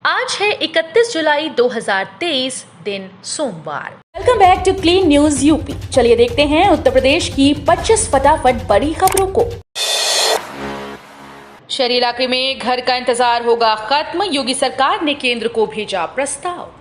आज है 31 जुलाई 2023, दिन सोमवार। Welcome back to Clean News UP. चलिए देखते हैं उत्तर प्रदेश की 25 फटाफट बड़ी खबरों को। शहरी इलाके में घर का इंतजार होगा खत्म, योगी सरकार ने केंद्र को भेजा प्रस्ताव।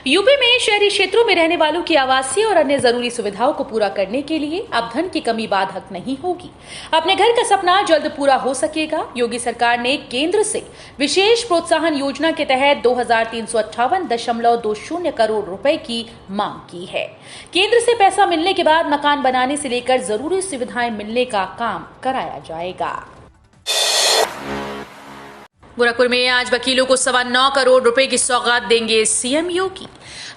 यूपी में शहरी क्षेत्रों में रहने वालों की आवासीय और अन्य जरूरी सुविधाओं को पूरा करने के लिए अब धन की कमी बाधक नहीं होगी। अपने घर का सपना जल्द पूरा हो सकेगा। योगी सरकार ने केंद्र से विशेष प्रोत्साहन योजना के तहत 2358.20 करोड़ रुपए की मांग की है। केंद्र से पैसा मिलने के बाद मकान बनाने से लेकर जरूरी सुविधाएं मिलने का काम कराया जाएगा। गोरखपुर में आज वकीलों को 9.25 करोड़ रुपए की सौगात देंगे सीएम योगी।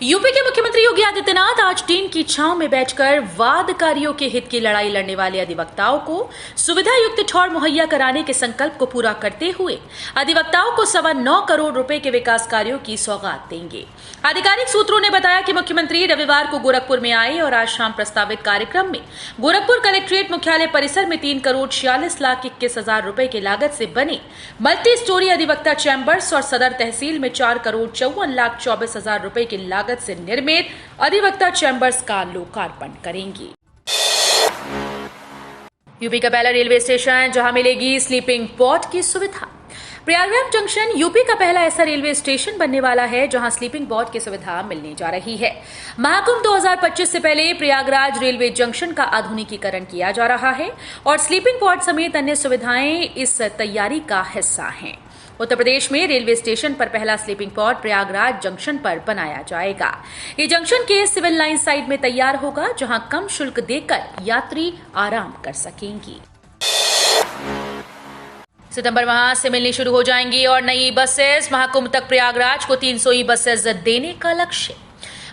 यूपी के मुख्यमंत्री योगी आदित्यनाथ आज टीम की छांव में बैठकर वादकारियों के हित की लड़ाई लड़ने वाले अधिवक्ताओं को सुविधा युक्त ठौर मुहैया कराने के संकल्प को पूरा करते हुए अधिवक्ताओं को 9.25 करोड़ रुपए के विकास कार्यों की सौगात देंगे। आधिकारिक सूत्रों ने बताया कि मुख्यमंत्री रविवार को गोरखपुर में आए और आज शाम प्रस्तावित कार्यक्रम में गोरखपुर कलेक्ट्रेट मुख्यालय परिसर में 3,46,21,000 रुपए की लागत से बने मल्टी स्टोरी अधिवक्ता चैम्बर्स और सदर तहसील में 4,54,24,000 रुपए की लागत से निर्मित अधिवक्ता चैम्बर्स का लोकार्पण करेंगी। यूपी का पहला रेलवे स्टेशन जहां मिलेगी स्लीपिंग पॉड की सुविधा। प्रयागराज जंक्शन यूपी का पहला ऐसा रेलवे स्टेशन बनने वाला है जहां स्लीपिंग पॉड की सुविधा मिलने जा रही है। महाकुंभ 2025 से पहले प्रयागराज रेलवे जंक्शन का आधुनिकीकरण किया जा रहा है और स्लीपिंग पॉड समेत अन्य सुविधाएं इस तैयारी का हिस्सा हैं। उत्तर प्रदेश में रेलवे स्टेशन पर पहला स्लीपिंग पॉड प्रयागराज जंक्शन पर बनाया जाएगा। ये जंक्शन के सिविल लाइन साइड में तैयार होगा जहां कम शुल्क देकर यात्री आराम कर सकेंगी। सितंबर माह से मिलनी शुरू हो जाएंगी और नई बसेस। महाकुंभ तक प्रयागराज को 300 ई बसेस देने का लक्ष्य।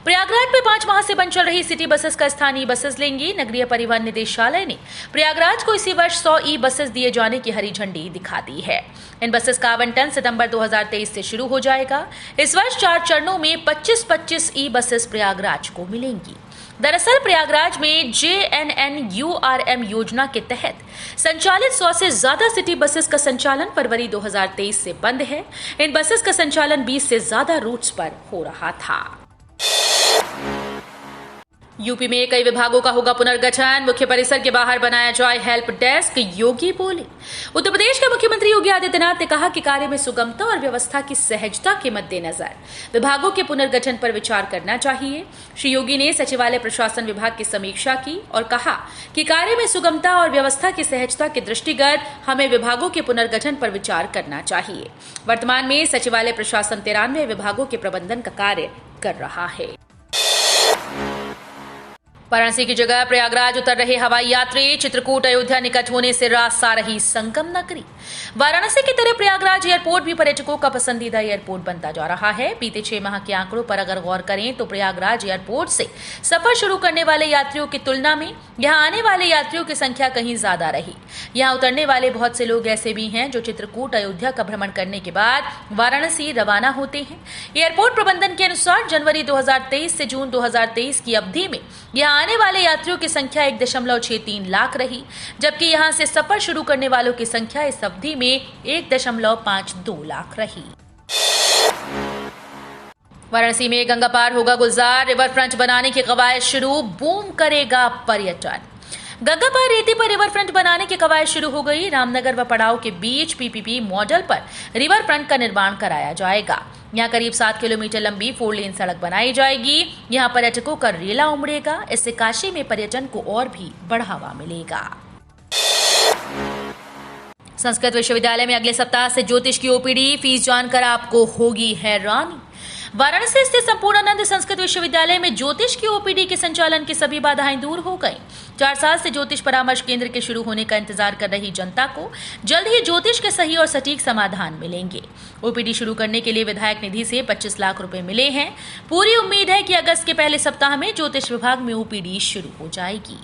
प्रयागराज में 5 माह से बंद चल रही सिटी बसेस का स्थानीय बसेस लेंगी। नगरीय परिवहन निदेशालय ने प्रयागराज को इसी वर्ष 100 ई बसेस दिए जाने की हरी झंडी दिखा दी है। इन बसेस का आवंटन सितंबर 2023 से शुरू हो जाएगा। इस वर्ष 4 चरणों में 25-25 ई बसेस प्रयागराज को मिलेंगी। दरअसल प्रयागराज में JNNURM योजना के तहत संचालित 100 से ज्यादा सिटी बसेस का संचालन फरवरी 2023 से बंद है। इन बसेस का संचालन 20 से ज्यादा रूट्स पर हो रहा था। यूपी में कई विभागों का होगा पुनर्गठन। मुख्य परिसर के बाहर बनाया जाए हेल्प डेस्क, योगी बोले। उत्तर प्रदेश के मुख्यमंत्री योगी आदित्यनाथ ने कहा कि कार्य में सुगमता और व्यवस्था की सहजता के मद्देनजर विभागों के पुनर्गठन पर विचार करना चाहिए। श्री योगी ने सचिवालय प्रशासन विभाग की समीक्षा की और कहा कि कार्य में सुगमता और व्यवस्था की सहजता के दृष्टिगत हमें विभागों के पुनर्गठन पर विचार करना चाहिए। वर्तमान में सचिवालय प्रशासन 93 विभागों के प्रबंधन का कार्य कर रहा है। वाराणसी की जगह प्रयागराज उतर रहे हवाई यात्री। चित्रकूट अयोध्या निकट होने से रास्ता रही संगम नगरी। वाराणसी की तरह प्रयागराज एयरपोर्ट भी पर्यटकों का पसंदीदा एयरपोर्ट बनता जा रहा है। बीते 6 माह के आंकड़ों पर अगर गौर करें तो प्रयागराज एयरपोर्ट से सफर शुरू करने वाले यात्रियों की तुलना में यहाँ आने वाले यात्रियों की संख्या कहीं ज्यादा रही। यहाँ उतरने वाले बहुत से लोग ऐसे भी हैं जो चित्रकूट अयोध्या का भ्रमण करने के बाद वाराणसी रवाना होते हैं। एयरपोर्ट प्रबंधन के अनुसार जनवरी 2023 से जून 2023 की अवधि में यहाँ आने वाले यात्रियों की संख्या 1.63 लाख रही, जबकि यहां से सफर शुरू करने वालों की संख्या इस अवधि में 1.52 लाख रही। वाराणसी में गंगा पार होगा गुलजार। रिवर फ्रंट बनाने की कवायद शुरू, बूम करेगा पर्यटन। गंगा पार रेती पर रिवर फ्रंट बनाने की कवायद शुरू हो गई। रामनगर व पड़ाव के बीच PPP मॉडल पर रिवर फ्रंट का निर्माण कराया जाएगा। यहाँ करीब 7 किलोमीटर लंबी 4 लेन सड़क बनाई जाएगी। यहाँ पर्यटकों का रेला उमड़ेगा। इससे काशी में पर्यटन को और भी बढ़ावा मिलेगा। संस्कृत विश्वविद्यालय में अगले सप्ताह से ज्योतिष की OPD, फीस जानकर आपको होगी हैरानी। वाराणसी स्थित संपूर्णानंद संस्कृत विश्वविद्यालय में ज्योतिष की OPD के संचालन की सभी बाधाएं दूर हो गईं। 4 साल से ज्योतिष परामर्श केंद्र के शुरू होने का इंतजार कर रही जनता को जल्द ही ज्योतिष के सही और सटीक समाधान मिलेंगे। OPD शुरू करने के लिए विधायक निधि से 25 लाख रुपए मिले हैं। पूरी उम्मीद है कि अगस्त के पहले सप्ताह में ज्योतिष विभाग में OPD शुरू हो जाएगी।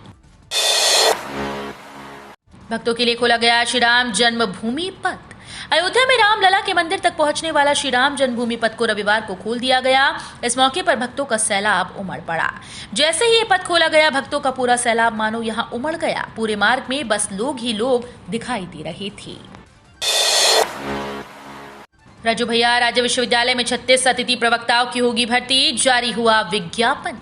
भक्तों के लिए खोला गया श्री राम जन्मभूमि पथ। अयोध्या में रामलला के मंदिर तक पहुंचने वाला श्री राम जन्मभूमि पथ को रविवार को खोल दिया गया। इस मौके पर भक्तों का सैलाब उमड़ पड़ा। जैसे ही ये पथ खोला गया, भक्तों का पूरा सैलाब मानो यहां उमड़ गया। पूरे मार्ग में बस लोग ही लोग दिखाई दे रहे थे। राजू भैया राज्य विश्वविद्यालय में 36 अतिथि प्रवक्ताओं की होगी भर्ती, जारी हुआ विज्ञापन।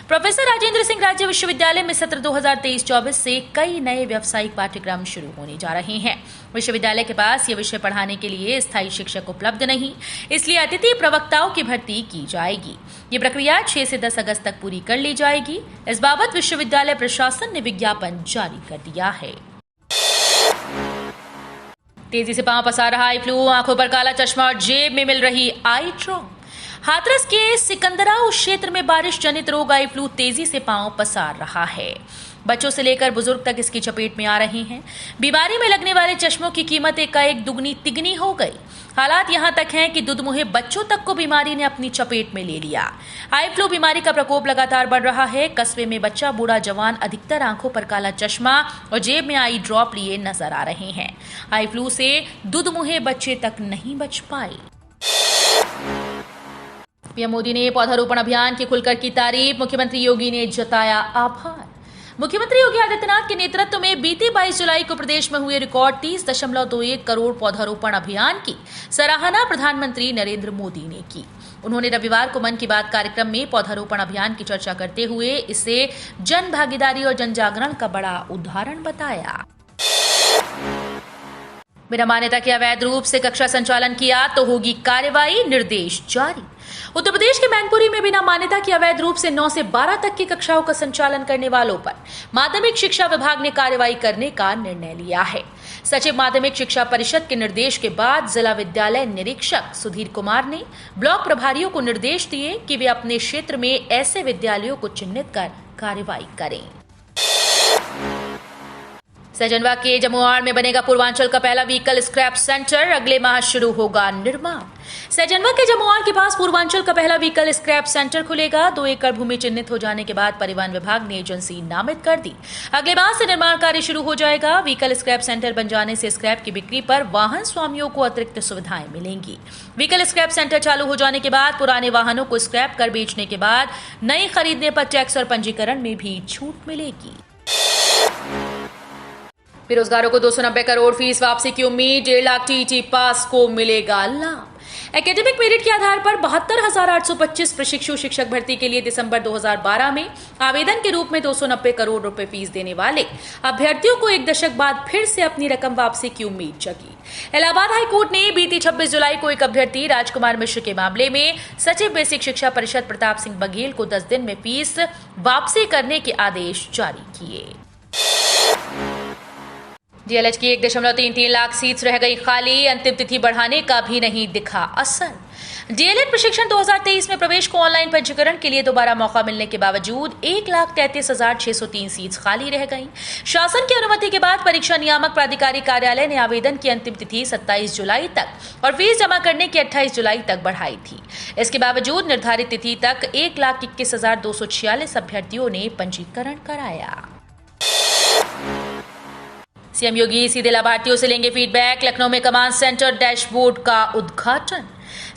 प्रोफेसर राजेंद्र सिंह राज्य विश्वविद्यालय में सत्र 2023-24 से कई नए व्यावसायिक पाठ्यक्रम शुरू होने जा रहे हैं। विश्वविद्यालय के पास ये विषय पढ़ाने के लिए स्थायी शिक्षक उपलब्ध नहीं, इसलिए अतिथि प्रवक्ताओं की भर्ती की जाएगी। ये प्रक्रिया 6 से 10 अगस्त तक पूरी कर ली जाएगी। इस बाबत विश्वविद्यालय प्रशासन ने विज्ञापन जारी कर दिया है। तेजी से पांव पसार रहा आई फ्लू, आंखों पर काला चश्मा और जेब में मिल रही आई ड्रॉप। हाथरस के सिकंदराव क्षेत्र में बारिश जनित रोग आई फ्लू तेजी से पांव पसार रहा है। बच्चों से लेकर बुजुर्ग तक इसकी चपेट में आ रहे हैं। बीमारी में लगने वाले चश्मों की कीमत एकाएक दुगनी तिगनी हो गई। हालात यहां तक हैं कि दुधमुहे बच्चों तक को बीमारी ने अपनी चपेट में ले लिया। आई फ्लू बीमारी का प्रकोप लगातार बढ़ रहा है। कस्बे में बच्चा बूढ़ा जवान अधिकतर आंखों पर काला चश्मा और जेब में आई ड्रॉप लिए नजर आ रहे हैं। आई फ्लू से दुधमुहे बच्चे तक नहीं बच पाए। पीएम मोदी ने पौधारोपण अभियान की खुलकर की तारीफ, मुख्यमंत्री योगी ने जताया आभार। मुख्यमंत्री योगी आदित्यनाथ के नेतृत्व में बीती 22 जुलाई को प्रदेश में हुए रिकॉर्ड 30.21 करोड़ पौधारोपण अभियान की सराहना प्रधानमंत्री नरेंद्र मोदी ने की। उन्होंने रविवार को मन की बात कार्यक्रम में पौधारोपण अभियान की चर्चा करते हुए इसे जन भागीदारी और जन जागरण का बड़ा उदाहरण बताया। बिना मान्यता के अवैध रूप से कक्षा संचालन किया तो होगी कार्रवाई, निर्देश जारी। उत्तर प्रदेश के मैनपुरी में बिना मान्यता के अवैध रूप से 9 से 12 तक की कक्षाओं का संचालन करने वालों पर माध्यमिक शिक्षा विभाग ने कार्रवाई करने का निर्णय लिया है। सचिव माध्यमिक शिक्षा परिषद के निर्देश के बाद जिला विद्यालय निरीक्षक सुधीर कुमार ने ब्लॉक प्रभारियों को निर्देश दिए कि वे अपने क्षेत्र में ऐसे विद्यालयों को चिन्हित कर कार्रवाई करें। सहजनवा के जमुआड़ में बनेगा पूर्वांचल का पहला व्हीकल स्क्रैप सेंटर, अगले माह शुरू होगा निर्माण। सहजनवा के जमुआड़ के पास पूर्वांचल का पहला व्हीकल स्क्रैप सेंटर खुलेगा। 2 एकड़ भूमि चिन्हित हो जाने के बाद परिवहन विभाग ने एजेंसी नामित कर दी। अगले माह से निर्माण कार्य शुरू हो जाएगा। व्हीकल स्क्रैप सेंटर बन जाने से स्क्रैप की बिक्री पर वाहन स्वामियों को अतिरिक्त सुविधाएं मिलेंगी। व्हीकल स्क्रैप सेंटर चालू हो जाने के बाद पुराने वाहनों को स्क्रैप कर बेचने के बाद नए खरीदने पर टैक्स और पंजीकरण में भी छूट मिलेगी। बेरोजगारों को 290 करोड़ फीस वापसी की उम्मीद, 1.5 लाख टीईटी पास को मिलेगा लाभ। एकेडमिक मेरिट के आधार पर 72,825 प्रशिक्षु शिक्षक भर्ती के लिए दिसंबर 2012 में आवेदन के रूप में 290 करोड़ रुपए फीस देने वाले अभ्यर्थियों को 1 दशक बाद फिर से अपनी रकम वापसी की उम्मीद जगी। इलाहाबाद हाईकोर्ट ने बीती 26 जुलाई को एक अभ्यर्थी राजकुमार मिश्र के मामले में सचिव बेसिक शिक्षा परिषद प्रताप सिंह बघेल को 10 दिन में फीस वापसी करने के आदेश जारी किए। डीएलएच की 1.33 लाख सीट्स रह गई खाली, अंतिम तिथि बढ़ाने का भी नहीं दिखा असर। डीएलएड प्रशिक्षण 2023 में प्रवेश को ऑनलाइन पंजीकरण के लिए दोबारा मौका मिलने के बावजूद 1,33,603 सीट्स खाली रह गईं। शासन की अनुमति के बाद परीक्षा नियामक प्राधिकारी कार्यालय ने आवेदन की अंतिम तिथि 27 जुलाई तक और फीस जमा करने की 28 जुलाई तक बढ़ाई थी। इसके बावजूद निर्धारित तिथि तक 1,21,246 अभ्यर्थियों ने पंजीकरण कराया। सीएम योगी सीधे लाभार्थियों से लेंगे फीडबैक, लखनऊ में कमांड सेंटर डैशबोर्ड का उद्घाटन।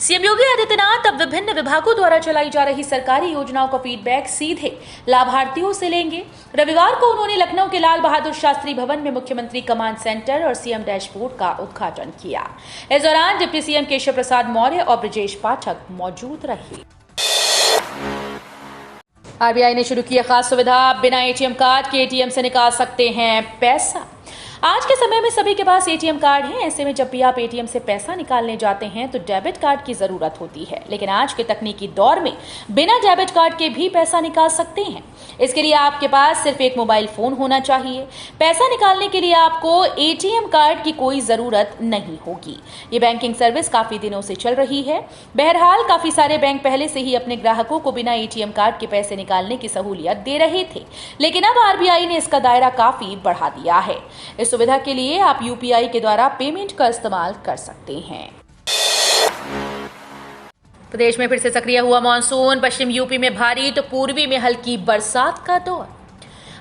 सीएम योगी आदित्यनाथ अब विभिन्न विभागों द्वारा चलाई जा रही सरकारी योजनाओं का फीडबैक सीधे लाभार्थियों से लेंगे। रविवार को उन्होंने लखनऊ के लाल बहादुर शास्त्री भवन में मुख्यमंत्री कमांड सेंटर और सीएम डैशबोर्ड का उद्घाटन किया। इस दौरान डिप्टी सीएम केशव प्रसाद मौर्य और ब्रजेश पाठक मौजूद रहे। आरबीआई ने शुरू की खास सुविधा, बिना एटीएम कार्ड के एटीएम से निकाल सकते हैं पैसा। आज के समय में सभी के पास एटीएम कार्ड है। ऐसे में जब भी आप एटीएम से पैसा निकालने जाते हैं तो डेबिट कार्ड की जरूरत होती है, लेकिन आज के तकनीकी दौर में बिना डेबिट कार्ड के भी पैसा निकाल सकते हैं। इसके लिए आपके पास सिर्फ एक मोबाइल फोन होना चाहिए। पैसा निकालने के लिए आपको एटीएम कार्ड की कोई जरूरत नहीं होगी। ये बैंकिंग सर्विस काफी दिनों से चल रही है। बहरहाल काफी सारे बैंक पहले से ही अपने ग्राहकों को बिना एटीएम कार्ड के पैसे निकालने की सहूलियत दे रहे थे, लेकिन अब आरबीआई ने इसका दायरा काफी बढ़ा दिया है। इस सुविधा के लिए आप यूपीआई के द्वारा पेमेंट का इस्तेमाल कर सकते हैं। प्रदेश में फिर से सक्रिय हुआ मानसून, पश्चिम यूपी में भारी तो पूर्वी में हल्की बरसात का दौर।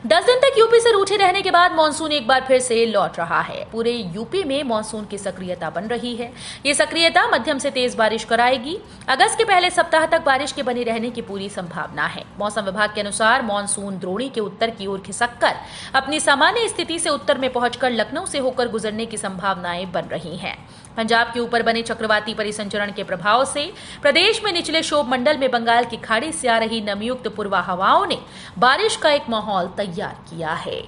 10 दिन तक यूपी से रूठे रहने के बाद मानसून एक बार फिर से लौट रहा है। पूरे यूपी में मानसून की सक्रियता बन रही है। ये सक्रियता मध्यम से तेज बारिश कराएगी। अगस्त के पहले सप्ताह तक बारिश के बने रहने की पूरी संभावना है। मौसम विभाग के अनुसार मानसून द्रोणी के उत्तर की ओर खिसककर अपनी सामान्य स्थिति से उत्तर में पहुंचकर लखनऊ से होकर गुजरने की संभावनाएं बन रही हैं। पंजाब के ऊपर बने चक्रवाती परिसंचरण के प्रभाव से प्रदेश में निचले क्षोभ मंडल में बंगाल की खाड़ी से आ रही नमीयुक्त पूर्वा हवाओं ने बारिश का एक माहौल तैयार किया है।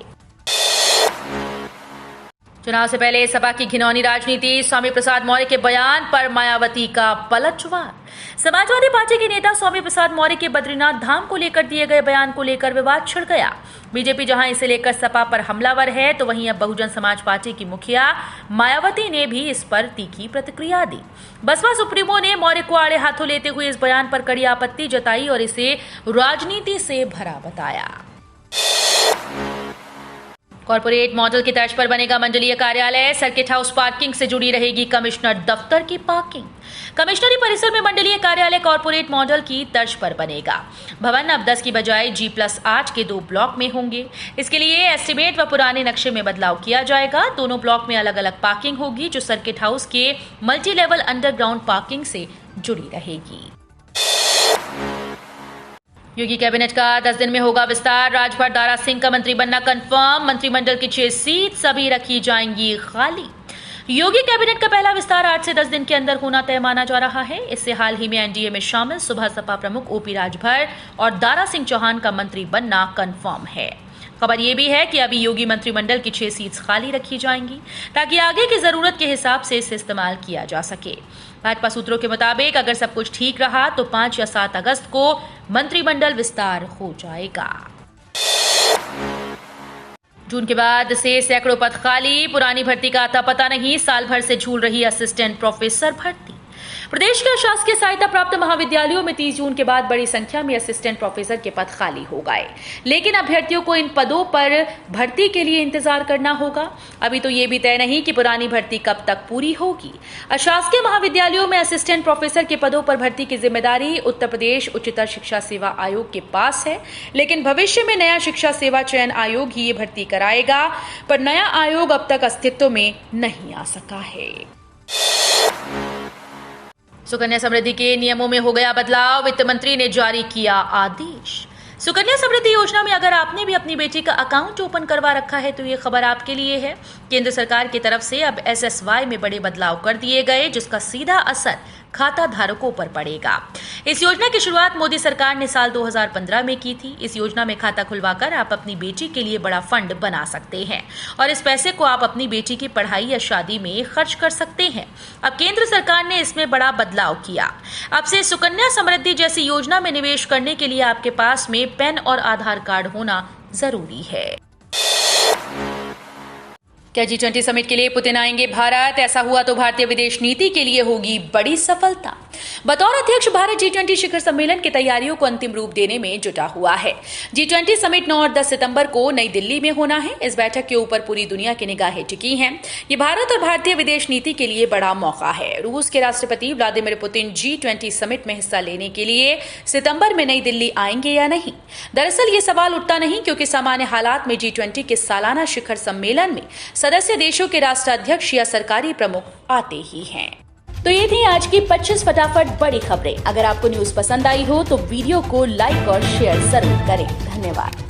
चुनाव से पहले सपा की घिनौनी राजनीति, स्वामी प्रसाद मौर्य के बयान पर मायावती का पलटवार। समाजवादी पार्टी के नेता स्वामी प्रसाद मौर्य के बद्रीनाथ धाम को लेकर दिए गए बयान को लेकर विवाद छिड़ गया। बीजेपी जहां इसे लेकर सपा पर हमलावर है, तो वहीं अब बहुजन समाज पार्टी की मुखिया मायावती ने भी इस पर तीखी प्रतिक्रिया दी। बसपा सुप्रीमो ने मौर्य को आड़े हाथों लेते हुए इस बयान पर कड़ी आपत्ति जताई और इसे राजनीति से भरा बताया। कॉर्पोरेट मॉडल की तर्ज पर बनेगा मंडलीय कार्यालय, सर्किट हाउस पार्किंग से जुड़ी रहेगी कमिश्नर दफ्तर की पार्किंग। कमिश्नरी परिसर में मंडलीय कार्यालय कॉर्पोरेट मॉडल की तर्ज पर बनेगा। भवन अब 10 की बजाय G+8 के 2 ब्लॉक में होंगे। इसके लिए एस्टीमेट व पुराने नक्शे में बदलाव किया जाएगा। दोनों ब्लॉक में अलग अलग पार्किंग होगी, जो सर्किट हाउस के मल्टी लेवल अंडरग्राउंड पार्किंग से जुड़ी रहेगी। योगी कैबिनेट का 10 दिन में होगा विस्तार, राजभर दारा सिंह का मंत्री बनना कंफर्म। मंत्रिमंडल की 6 सीट सभी रखी जाएंगी खाली। योगी कैबिनेट का पहला विस्तार 8 से 10 दिन के अंदर होना तय माना जा रहा है। इससे हाल ही में एनडीए में शामिल सुबह सपा प्रमुख ओपी राजभर और दारा सिंह चौहान का मंत्री बनना कंफर्म है। खबर यह भी है कि अभी योगी मंत्रिमंडल की 6 सीट्स खाली रखी जाएंगी, ताकि आगे की जरूरत के हिसाब से इसे इस्तेमाल किया जा सके। भाजपा सूत्रों के मुताबिक अगर सब कुछ ठीक रहा तो 5 या 7 अगस्त को मंत्रिमंडल विस्तार हो जाएगा। जून के बाद से सैकड़ों पद खाली, पुरानी भर्ती का आता पता नहीं, साल भर से झूल रही असिस्टेंट प्रोफेसर भर्ती। प्रदेश के शासकीय सहायता प्राप्त महाविद्यालयों में 30 जून के बाद बड़ी संख्या में असिस्टेंट प्रोफेसर के पद खाली हो गए, लेकिन अभ्यर्थियों को इन पदों पर भर्ती के लिए इंतजार करना होगा। अभी तो ये भी तय नहीं कि पुरानी भर्ती कब तक पूरी होगी। अशासकीय महाविद्यालयों में असिस्टेंट प्रोफेसर के पदों पर भर्ती की जिम्मेदारी उत्तर प्रदेश उच्चतर शिक्षा सेवा आयोग के पास है, लेकिन भविष्य में नया शिक्षा सेवा चयन आयोग ही ये भर्ती कराएगा। पर नया आयोग अब तक अस्तित्व में नहीं आ सका है। सुकन्या समृद्धि के नियमों में हो गया बदलाव, वित्त मंत्री ने जारी किया आदेश। सुकन्या समृद्धि योजना में अगर आपने भी अपनी बेटी का अकाउंट ओपन करवा रखा है तो ये खबर आपके लिए है। केंद्र सरकार की तरफ से अब SSY में बड़े बदलाव कर दिए गए, जिसका सीधा असर खाता धारकों पर पड़ेगा। इस योजना की शुरुआत मोदी सरकार ने साल 2015 में की थी। इस योजना में खाता खुलवाकर आप अपनी बेटी के लिए बड़ा फंड बना सकते हैं और इस पैसे को आप अपनी बेटी की पढ़ाई या शादी में खर्च कर सकते हैं। अब केंद्र सरकार ने इसमें बड़ा बदलाव किया। अब से सुकन्या समृद्धि जैसी योजना में निवेश करने के लिए आपके पास में पैन और आधार कार्ड होना जरूरी है। क्या G20 समिट के लिए पुतिन आएंगे भारत? ऐसा हुआ तो भारतीय विदेश नीति के लिए होगी बड़ी सफलता। बतौर अध्यक्ष भारत G20 शिखर सम्मेलन की तैयारियों को अंतिम रूप देने में जुटा हुआ है। G20 समिट 9 और 10 सितंबर को नई दिल्ली में होना है। इस बैठक के ऊपर पूरी दुनिया की निगाहें टिकी हैं। ये भारत और भारतीय विदेश नीति के लिए बड़ा मौका है। रूस के राष्ट्रपति व्लादिमीर पुतिन G20 समिट में हिस्सा लेने के लिए सितंबर में नई दिल्ली आएंगे या नहीं? दरअसल ये सवाल उठता नहीं, क्योंकि सामान्य हालात में G20 के सालाना शिखर सम्मेलन में सदस्य देशों के राष्ट्राध्यक्ष या सरकारी प्रमुख आते ही हैं। तो ये थी आज की 25 फटाफट बड़ी खबरें। अगर आपको न्यूज पसंद आई हो तो वीडियो को लाइक और शेयर जरूर करें। धन्यवाद।